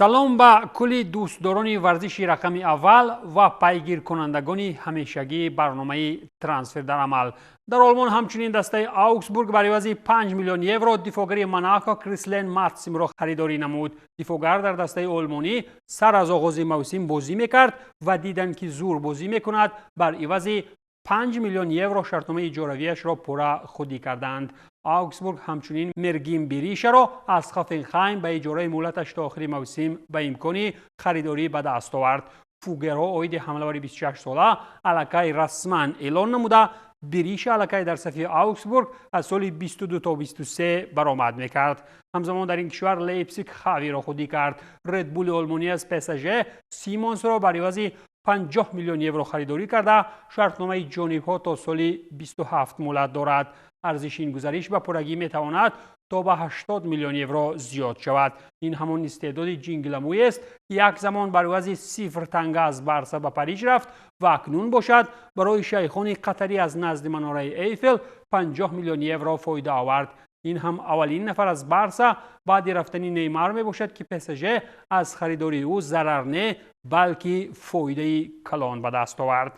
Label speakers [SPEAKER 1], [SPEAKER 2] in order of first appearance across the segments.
[SPEAKER 1] салом ба кулли дӯстдорони варзиши рақами аввал ва пайгиркунандагони ҳамешагии барномаи трансфер дар амал. дар олмон ҳамчунин дастаи Аугсбург бар ивази 5 миллион евро дифогари Монако Крислен Матсимро харидорӣ намуд. дифогар дар дастаи олмонӣ сар аз оғози мавсим бозӣ мекард ва диданд ки зур бозӣ мекунад, бар ивази 5 миллион евро шартномаи иҷоравиашро пурра худӣ карданд. Аугсбург ҳамчунин Мергим Беришаро аз Хофенхайм ба иҷораи муҳлаташ то охири мавсим ба имкони харидорӣ ба даст овард. Фугеро оиди ҳамлавари 26 сола аллакай расман эълон намуда, Бериша аллакай дар сафи Аугсбург аз соли 22 то 23 баромад мекард. ҳамзамон дар ин кишвар Лейпсиг Хавиро худӣ кард. Редбули олмонӣ аз ПСЖ Симонсро бар ивази 50 миллион евро харидорӣ карда, шартномаи ҷонибҳо то соли 27 муҳлат дорад. арзиши ин гузариш ба пуррагӣ метавонад то ба 80 миллион евро зиёд шавад. ин ҳамон истеъдоди ҷингиламӯест ки як замон бар ивази 0 танга аз Барса ба Париж рафт ва акнун бошад барои шайхони қатарӣ аз назди манораи Эйфел 50 миллион евро фоида овард. ин ҳам аввалин нафар аз Барса баъди рафтани Неймар мебошад ки ПСЖ аз харидори ӯ зарар не, балки фоидаи калон ба даст овард.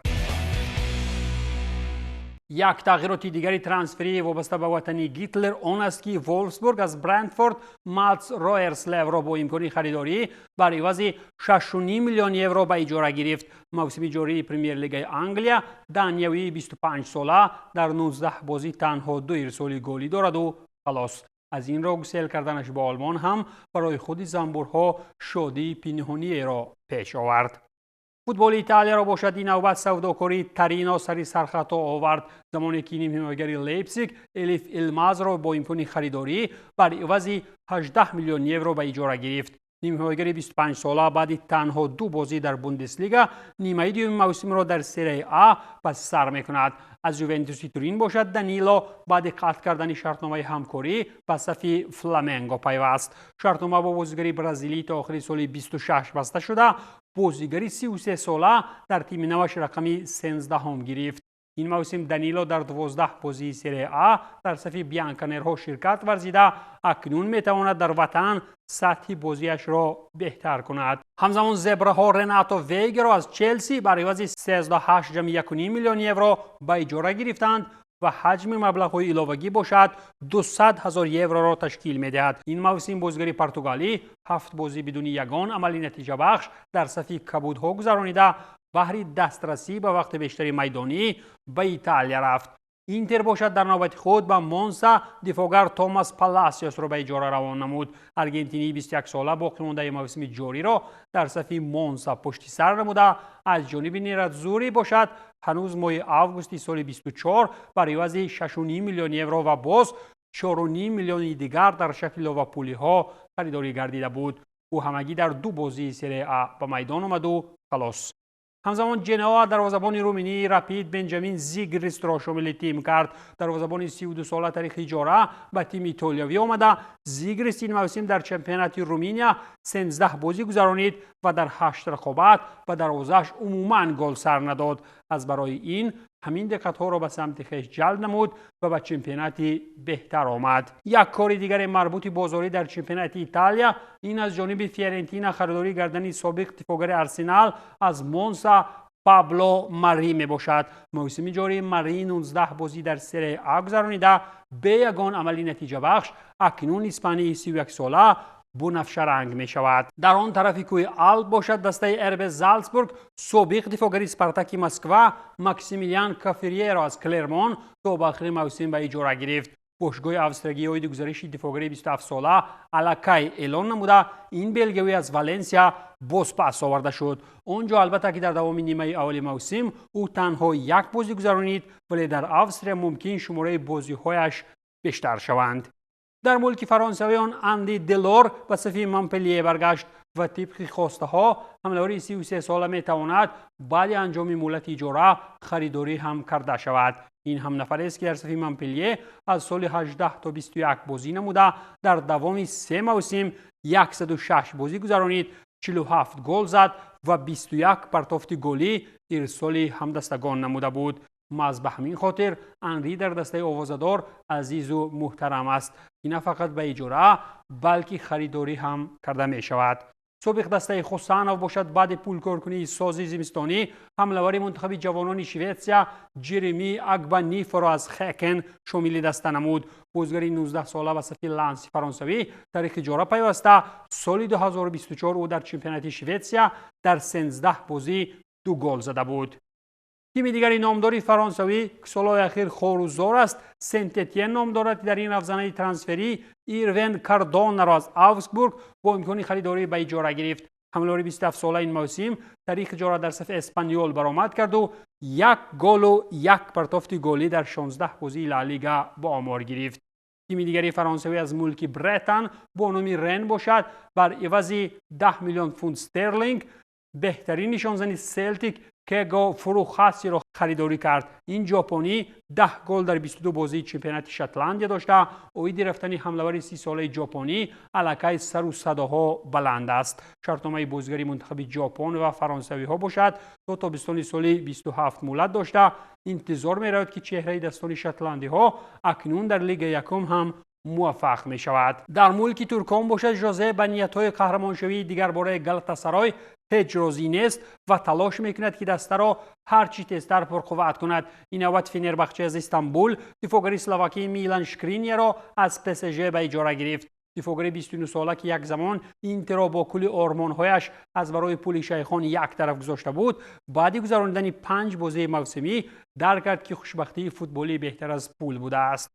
[SPEAKER 1] як тағйироти дигари трансферӣ вобаста ба ватани Гитлер он аст ки Волфсбург аз Брентфорд Мац Роерслевро бо имкони харидорӣ бар ивази 6.5 миллион евро ба иҷора гирифт. мавсими ҷории Премьер-лигаи Англия даниявии 25 сола дар 19 бозӣ танҳо 2 ирсоли голӣ дораду халос. аз ин роҳ гусел карданаш ба Олмон ҳам барои худи занбурҳо шодии пинҳониеро пеш овард. футболи Италияро бошад ин навбат савдокории Тарино сари сархато овард, замоне ки нимҳимоягари Лейпсиг Элиф Илмазро бо имкони харидорӣ бар ивази 18 миллион евро ба иҷора гирифт. нимҳимоягари 25 сола баъди танҳо 2 бозӣ дар Бундеслига нимаи дуюми мавсимро дар Серияи А ба сар мекунад. аз Ювентуси Турин бошад Данило баъди қатъ кардани шартномаи ҳамкорӣ ба сафи Фламенго пайваст. шартнома бо бозигари бразилӣ то охири соли 26 баста шуда, бозигари 33 сола дар тими наваш рақами 13 гирифт. ин мавсим Данило дар 12 бозии Серияи А дар сафи бянканерҳо ширкат варзида, акнун метавонад дар ватан сатҳи бозиашро беҳтар кунад. ҳамзамон зебраҳо Ренато Вейгеро аз Челси бар ивази 38.1 миллион евро ба иҷора гирифтанд ва ҳаҷми маблағҳои иловагӣ бошад 200 000 евроро ташкил медиҳад. ин мавсим бозигари португалӣ 7 бозӣ бидуни ягон амали натиҷабахш дар сафи кабудҳо гузаронида, баҳри дастрасӣ ба вақти бештари майдонӣ ба Италия рафт. Интер бошад дар навбати худ ба Монса дифогар Томас Паласиосро ба иҷора равон намуд. аргентинии 21 сола боқимондаи мавсими ҷориро дар сафи Монса пушти сар намуда, аз ҷониби Нерадзури бошад ҳанӯз моҳи августи соли 24 бар ивази 6.5 миллион евро ва боз 4.5 миллиони дигар дар шакли ловапулиҳо харидорӣ гардида буд. ӯ ҳамагӣ дар 2 бозии Серияи А ба майдон омаду халос. ҳамзамон Ҷеноа дарвозабони руминии Рапид Бенҷамин Зигристро шомили тим кард. дарвозабони 32 сола тарихи иҷора ба тими итолиёвӣ омада. Зигрист ин мавсим дар чемпионати Руминия 13 бозӣ гузаронид ва дар 8 рақобат ба дарвозааш умуман гол сар надод. аз барои ин ҳамин диққатҳоро ба самти хеш ҷалб намуд ва ба чемпионати беҳтар омад. як кори дигари марбути бозорӣ дар чемпионати Италия ин аз ҷониби Фиорентина харидорӣ кардани собиқ дифогари Арсенал аз Монса Пабло Мари мебошад. мавсими ҷории Мари 19 бозӣ дар Серияи А гузаронида, бе ягон амали натиҷабахш акнун испании 31 сола бунафшаранг мешавад. дар он тарафи кӯҳи Алп бошад дастаи РБ Залцбург собиқ дифогари Спартаки Москва Максимилиан Каферьеро аз Клермон то ба охири мавсим ба иҷора гирифт. бошгоҳи австриягӣ оиди гузариши дифогари 27 сола аллакай эълон намуда, ин белгиявӣ аз Валенсия боз пас оварда шуд. он ҷо албатта ки дар давоми нимаи аввали мавсим ӯ танҳо як бозӣ гузаронид, вале дар Австрия мумкин шумораи бозиҳояш бештар шаванд. дар мулки фаронсавиён Анди Делор ба сафи Монпелье баргашт ва тибқи хостаҳо ҳамлавари 33 сола метавонад баъди анҷоми муҳлати иҷора харидорӣ ҳам карда шавад. ин ҳам нафарест ки дар сафи Монпелье аз соли 18 то 21 бозӣ намуда, дар давоми 3 мавсим 106 бозӣ гузаронид, 47 гол зад ва 21 партофти голӣ ирсоли ҳамдастагон намуда буд. маҳз ба ҳамин хотир Анри дар дастаи овозадор азизу муҳтарам аст. ин на фақат ба иҷора, балки харидорӣ ҳам карда мешавад. صبح دسته خوسانوف باشد بعد پولکارکنی سازی زمستانی. حمله‌ور منتخب جوانان شوئدیا جرمی اگبانیف را از خکن شامل دسته نمود. بازیگر 19 ساله به صف لنس فرانسوی تاریخ اجاره پیوسته. سال 2024 او در چمپیونات شوئدیا در 13 بازی 2 گل زده بود. تیم دیگری نامداری فرانسوی که سالهای اخیر خاروزار است، سنت اتین نام دارد. در این افزانه ترانسفری ایروین کاردون را از آوگسبورگ با امکان خریداری به اجاره گرفت. حمله‌ور 27 ساله این موسم تاریخ اجاره در صف اسپانیول برآمد کرد و 1 گل و 1 پرتافت گلی در 16 بازی لالیگا با آمار گرفت. تیم دیگری فرانسوی از ملک برتن با نام رن باشد بر عوض 10 میلیون پوند استرلینگ بهترین نشانزنی سلتیک کگو فروخاسی را خریداری کرد. این ژاپنی 10 گل در 22 بازی چمپیونات شتلندیا داشته. اوید رفتنی حمله‌ور 30 ساله ژاپنی علاقه سر و صداها بلند است. شرطنامه بازیگری منتخب ژاپن و فرانسوی ها باشد. تا تابستان سال 27 مولد داشته. انتظار می رود که چهره دستان شتلندی ها اکنون در لیگ یکم هم موفق می شود. در ملک ترکان باشد ژوزه به نیت‌های قهرمانشوی دیگر برای گالاتاسرای هیچ راضی نیست و تلاش میکند که دسته را هرچی تیزتر پرقوت کند. این نوبت فنربخچه از استانبول دفاعگر اسلواکی میلان شکرینیا را از پی اس ژی به اجاره گرفت. دفاعگر 29 ساله که یک زمان اینتر را با کل آرمان‌هایش از برای پول شیخان یک طرف گذاشته بود، بعد گذراندن 5 بازی موسمی درک کرد که خوشبختی فوتبالی بهتر از پول بوده است.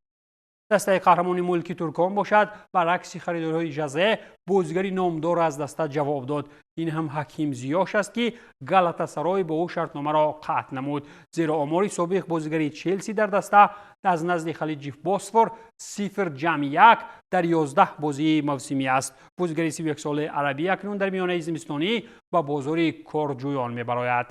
[SPEAKER 1] دسته قهرمانی ملک ترکان باشد برعکس خریدارهای ژوزه بازیگری نامدار از دسته جواب داد. این هم حکیم زیاش است که گالاتاسرای با او شرطنامه را قطع نمود، زیرا آمار سابق بازیگری چلسی در دسته از نزد خلیج بوسفور 0-1 در 11 بازی موسمی است. بازیگری 31 ساله عربی اکنون در میانه زمستانی با بازار کارجویان میبراید.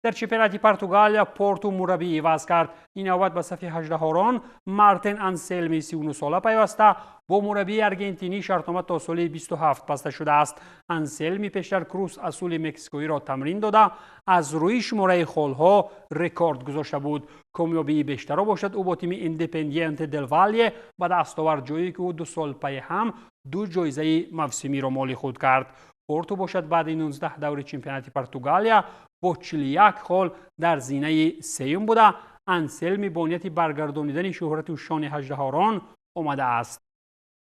[SPEAKER 1] در چمپیونات پرتغالیا پورتو مربی عوض کرد. این نوبت به صف 18 مارتین انسلمی 39 ساله پیوسته. با مربی ارژنتینی شرطنامه تا سال 27 بسته شده است. انسلمی پیشتر کروس اصول مکزیکویی را تمرین داده از روی شماره خالها رکورد گذاشته بود. کامیابی بیشتر باشد او با تیم ایندیپندینت دل والیه به دست آورد، جایی که او 2 سال پی هم 2 جایزه موسمی را مال خود کرد. پورتو باشد بعد 19 دور چمپیونات پرتغالیا با 41 گل در زینه سوم بوده. انسلمی با نیت برگردانیدن شهرت و شان 18 آمده است.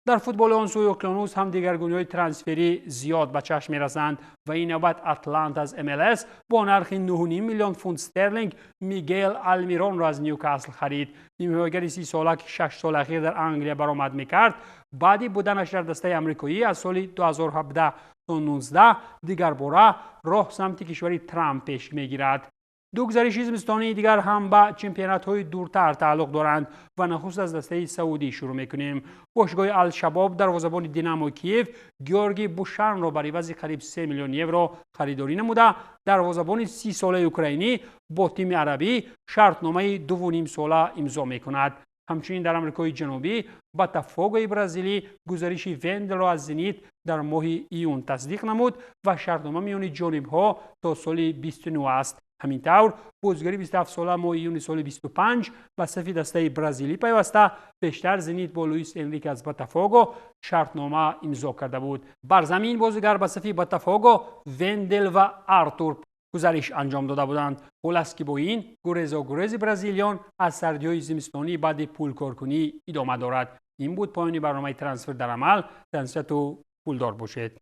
[SPEAKER 1] در فوتبال آن سوی اقیانوس هم دیگرگونی‌های ترانسفری زیاد به چشم می‌رسند و این نوبت اتلانتا از MLS با نرخ 9.5 میلیون پوند استرلینگ میگل آلمیرون را از نیوکاسل خرید. نیمه‌گر 30 ساله که 6 سال اخیر در انگلیس برآمد می‌کرد، بعد بودنش در دسته آمریکایی از سال 2017 تا 19 دیگر باره راه سمت کشور ترامپ پیش می‌گیرد. 2 گزارش زمستانی دیگر هم به چمپیونات‌های دورتر تعلق دارند و نخست از دسته سعودی شروع می‌کنیم. باشگاه الشباب دروازه‌بان دینامو کیف گیورگی بوشان را برای عوض قریب 3 میلیون یورو خریداری نموده. دروازه‌بان 30 ساله اوکراینی با تیم عربی شرطنامه 2.5 ساله امضا می‌کند. همچنین در آمریکای جنوبی باتافوگو برزیلی گزارش وندل را از زنیت در ماه ایون تصدیق نمود و شرطنامه میان جانب‌ها تا سال 29 است. همینطور بازیگری 27 ساله ماه ایون سال 25 به صف دسته برزیلی پیوسته. پیشتر زنیت با لوئیس انریک از باتافوگو شرطنامه امضا کرده بود. بر زمین بازیگر به صف باتافوگو وندل و آرتور گزارش انجام داده بودند. حال است که با این گریز برزیلیان از سردی‌های زمستانی بعد پول کارکنی ادامه دارد. این بود پایان برنامه ترانسفر در عمل. تنسیت و پولدار باشید.